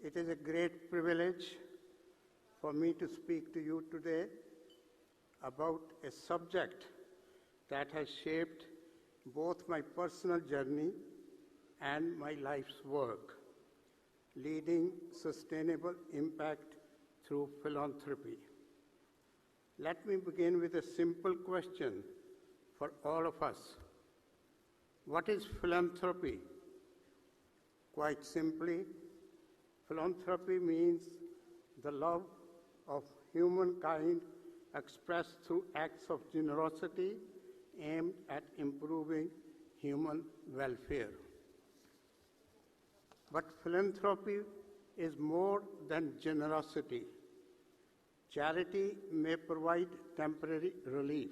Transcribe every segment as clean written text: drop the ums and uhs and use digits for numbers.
It is a great privilege for me to speak to you today about a subject that has shaped both my personal journey and my life's work, leading sustainable impact through philanthropy. Let me begin with a simple question for all of us. What is philanthropy? Quite simply, philanthropy means the love of humankind expressed through acts of generosity aimed at improving human welfare. But philanthropy is more than generosity. Charity may provide temporary relief.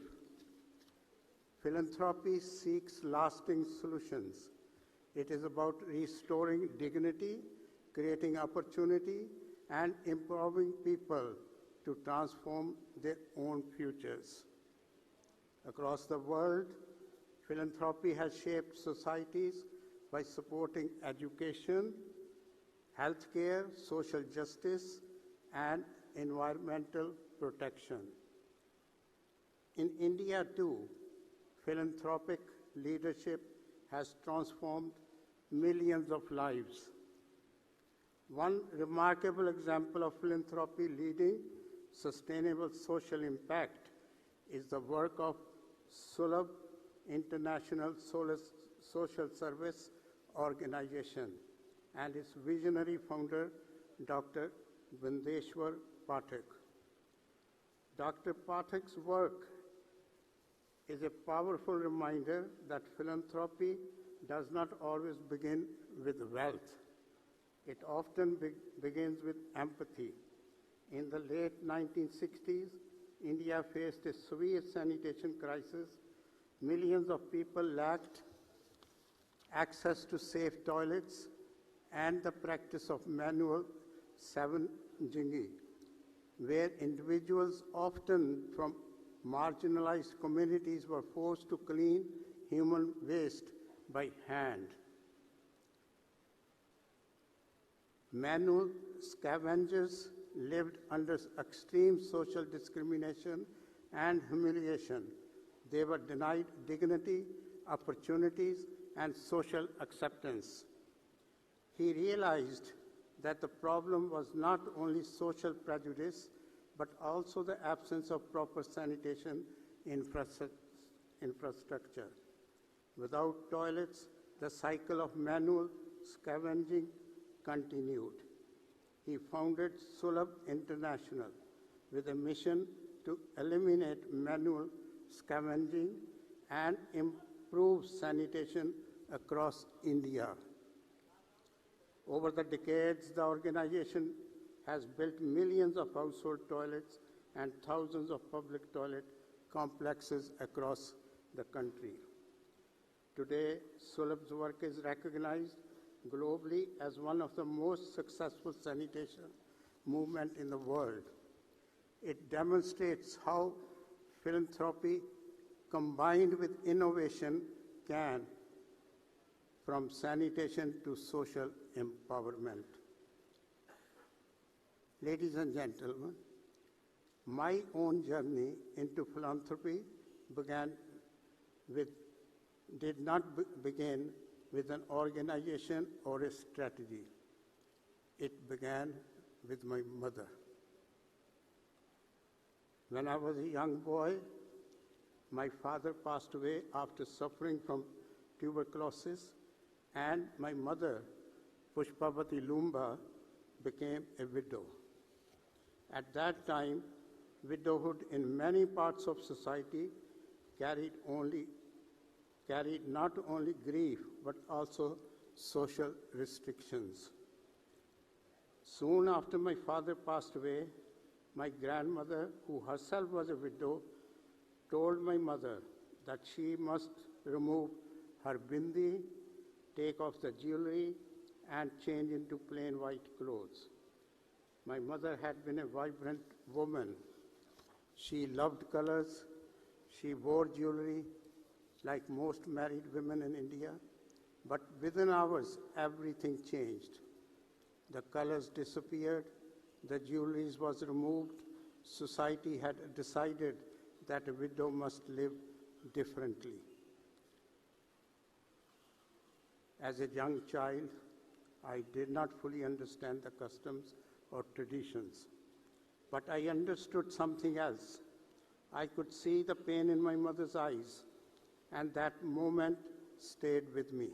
Philanthropy seeks lasting solutions. It is about restoring dignity, creating opportunity, and empowering people to transform their own futures. Across the world, philanthropy has shaped societies by supporting education, healthcare, social justice, and environmental protection. In India, too, philanthropic leadership has transformed millions of lives. One remarkable example of philanthropy leading sustainable social impact is the work of Sulabh International Social Service Organization and its visionary founder, Dr. Vindeshwar Pathak. Dr. Pathak's work is a powerful reminder that philanthropy does not always begin with wealth. It often begins with empathy. In the late 1960s, India faced a severe sanitation crisis. Millions of people lacked access to safe toilets and the practice of manual scavenging, where individuals often from marginalized communities were forced to clean human waste by hand. Manual scavengers lived under extreme social discrimination and humiliation. They were denied dignity, opportunities, and social acceptance. He realized that the problem was not only social prejudice, but also the absence of proper sanitation infrastructure. Without toilets, the cycle of manual scavenging continued. He founded Sulabh International with a mission to eliminate manual scavenging and improve sanitation across India. Over the decades, the organization has built millions of household toilets and thousands of public toilet complexes across the country. Today, Sulabh's work is recognized globally as one of the most successful sanitation movements in the world. It demonstrates how philanthropy combined with innovation can, from sanitation to social empowerment. Ladies and gentlemen, my own journey into philanthropy did not begin with an organization or a strategy. It began with my mother. When I was a young boy, my father passed away after suffering from tuberculosis, and my mother, Pushpavati Loomba, became a widow. At that time, widowhood in many parts of society carried not only grief, but also social restrictions. Soon after my father passed away, my grandmother, who herself was a widow, told my mother that she must remove her bindi, take off the jewelry, and change into plain white clothes. My mother had been a vibrant woman. She loved colors. She wore jewelry like most married women in India. But within hours, everything changed. The colors disappeared, the jewelry was removed. Society had decided that a widow must live differently. As a young child, I did not fully understand the customs or traditions, but I understood something else. I could see the pain in my mother's eyes, and that moment stayed with me.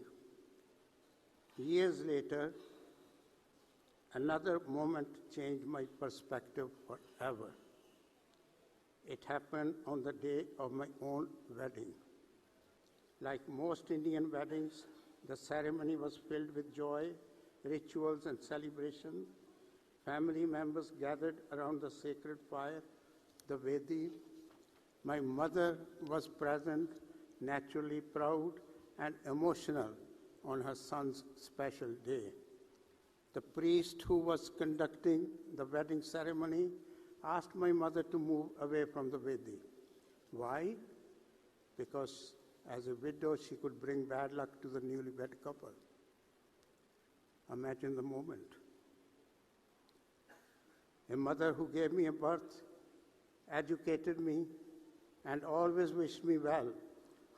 Years later, another moment changed my perspective forever. It happened on the day of my own wedding. Like most Indian weddings, the ceremony was filled with joy, rituals, and celebration. Family members gathered around the sacred fire, the Vedi. My mother was present, naturally proud and emotional on her son's special day. The priest who was conducting the wedding ceremony asked my mother to move away from the Vedi. Why? Because as a widow, she could bring bad luck to the newlywed couple. Imagine the moment. A mother who gave me a birth, educated me, and always wished me well,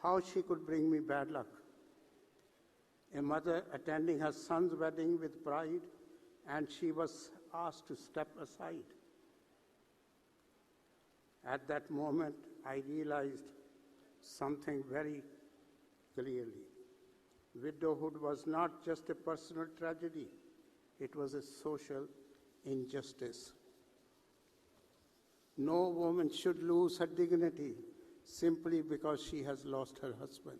how she could bring me bad luck. A mother attending her son's wedding with pride, and she was asked to step aside. At that moment, I realized something very clearly. Widowhood was not just a personal tragedy, it was a social injustice. No woman should lose her dignity simply because she has lost her husband.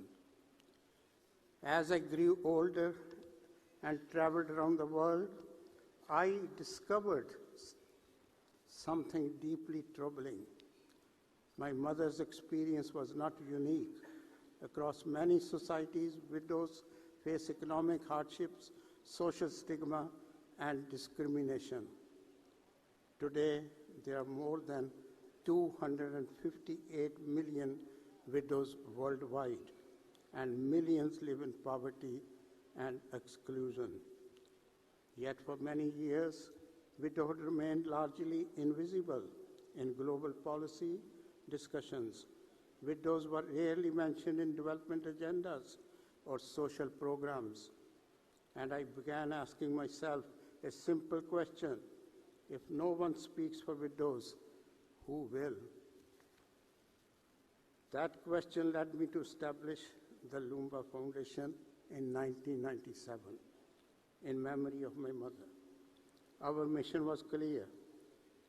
As I grew older and traveled around the world, I discovered something deeply troubling. My mother's experience was not unique. Across many societies, widows face economic hardships, social stigma, and discrimination. Today, there are more than 258 million widows worldwide, and millions live in poverty and exclusion. Yet for many years, widowhood remained largely invisible in global policy discussions. Widows were rarely mentioned in development agendas or social programs. And I began asking myself a simple question: if no one speaks for widows, who will? That question led me to establish the Loomba Foundation in 1997 in memory of my mother. Our mission was clear: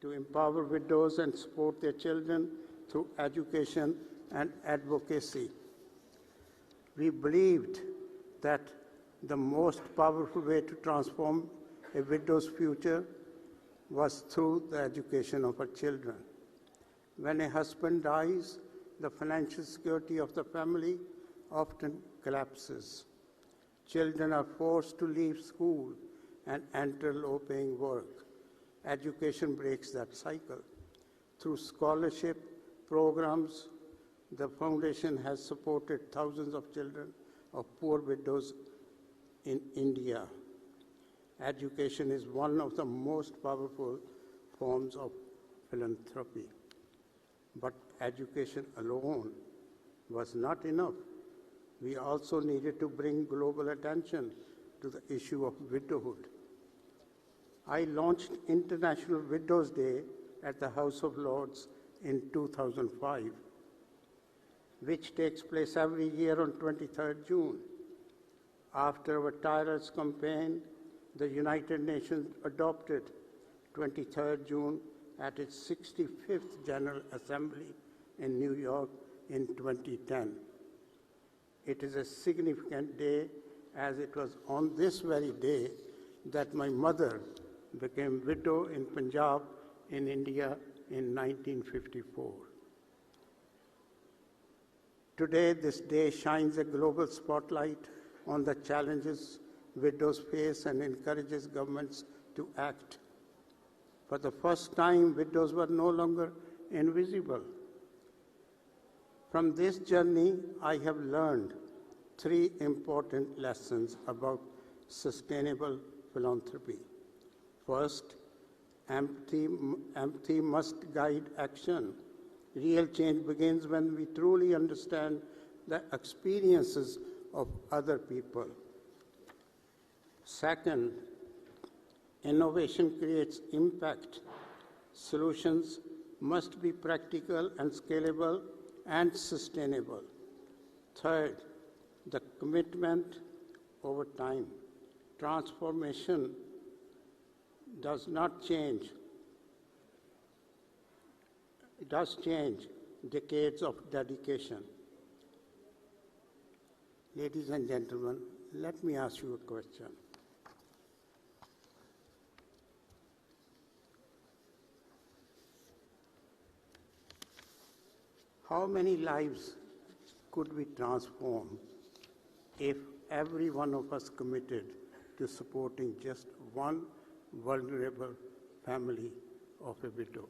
to empower widows and support their children through education and advocacy. We believed that the most powerful way to transform a widow's future was through the education of her children. When a husband dies, the financial security of the family often collapses. Children are forced to leave school and enter low-paying work. Education breaks that cycle. Through scholarship programs, the foundation has supported thousands of children of poor widows in India. Education is one of the most powerful forms of philanthropy. But education alone was not enough. We also needed to bring global attention to the issue of widowhood. I launched International Widows' Day at the House of Lords in 2005, which takes place every year on 23rd June. After our tireless campaign, the United Nations adopted 23rd June at its 65th General Assembly in New York in 2010. It is a significant day, as it was on this very day that my mother became widow in Punjab in India in 1954. Today, this day shines a global spotlight on the challenges widows face and encourages governments to act. For the first time, widows were no longer invisible. From this journey, I have learned 3 important lessons about sustainable philanthropy. First, empathy must guide action. Real change begins when we truly understand the experiences of other people. Second, innovation creates impact. Solutions must be practical and scalable and sustainable. Third, the commitment over time. Transformation does not change. It does change decades of dedication. Ladies and gentlemen, let me ask you a question. How many lives could we transform if every one of us committed to supporting just one vulnerable family of a widow?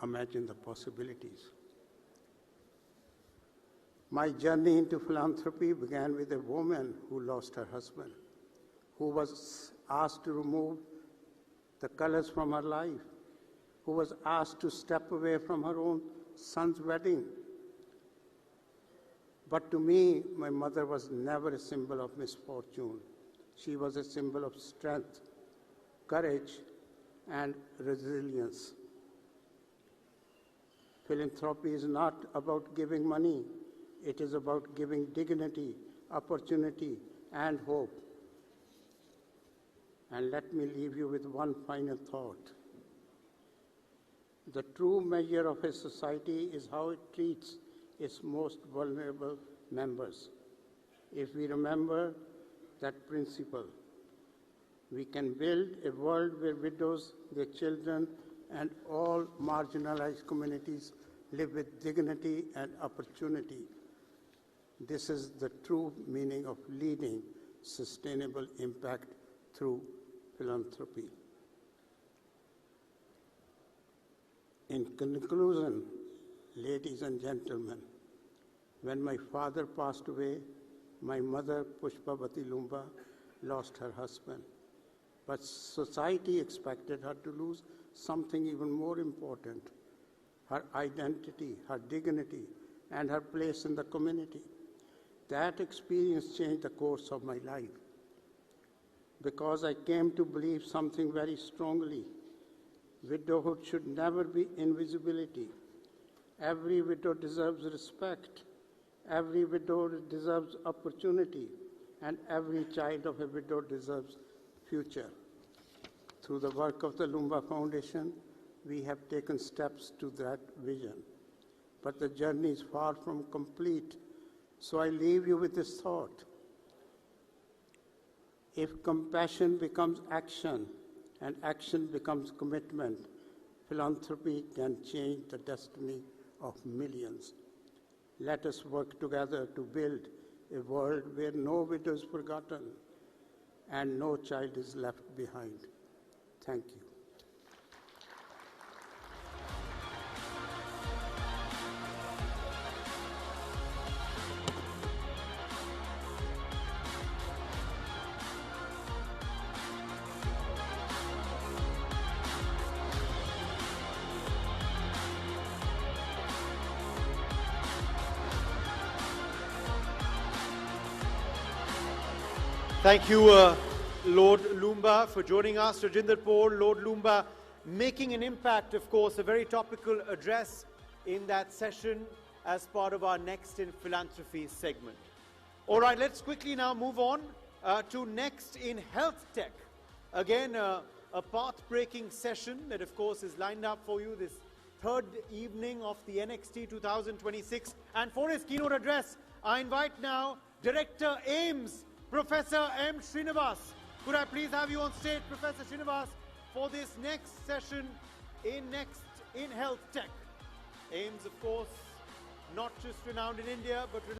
Imagine the possibilities. My journey into philanthropy began with a woman who lost her husband, who was asked to remove the colors from her life, who was asked to step away from her own son's wedding. But to me, my mother was never a symbol of misfortune. She was a symbol of strength, courage, and resilience. Philanthropy is not about giving money. It is about giving dignity, opportunity, and hope. And let me leave you with one final thought. The true measure of a society is how it treats its most vulnerable members. If we remember that principle, we can build a world where widows, their children, and all marginalized communities live with dignity and opportunity. This is the true meaning of leading sustainable impact through philanthropy. In conclusion, ladies and gentlemen, when my father passed away, my mother, Pushpavati Loomba, lost her husband. But society expected her to lose something even more important, her identity, her dignity, and her place in the community. That experience changed the course of my life because I came to believe something very strongly. Widowhood should never be invisibility. Every widow deserves respect. Every widow deserves opportunity. And every child of a widow deserves future. Through the work of the Loomba Foundation, we have taken steps to that vision. But the journey is far from complete. So I leave you with this thought. If compassion becomes action and action becomes commitment, philanthropy can change the destiny of millions. Let us work together to build a world where no widow is forgotten and no child is left behind. Thank you. Thank you, Lord Loomba, for joining us. Rajinder Paul, Lord Loomba, making an impact, of course, a very topical address in that session as part of our Next in Philanthropy segment. All right, let's quickly now move on to Next in Health Tech. Again, a path-breaking session that, of course, is lined up for you this third evening of the NXT 2026. And for his keynote address, I invite now Director AIMS, Professor M. Srinivas. Could I please have you on stage, Professor Srinivas, for this next session in Next in Health Tech. AIMS, of course, not just renowned in India, but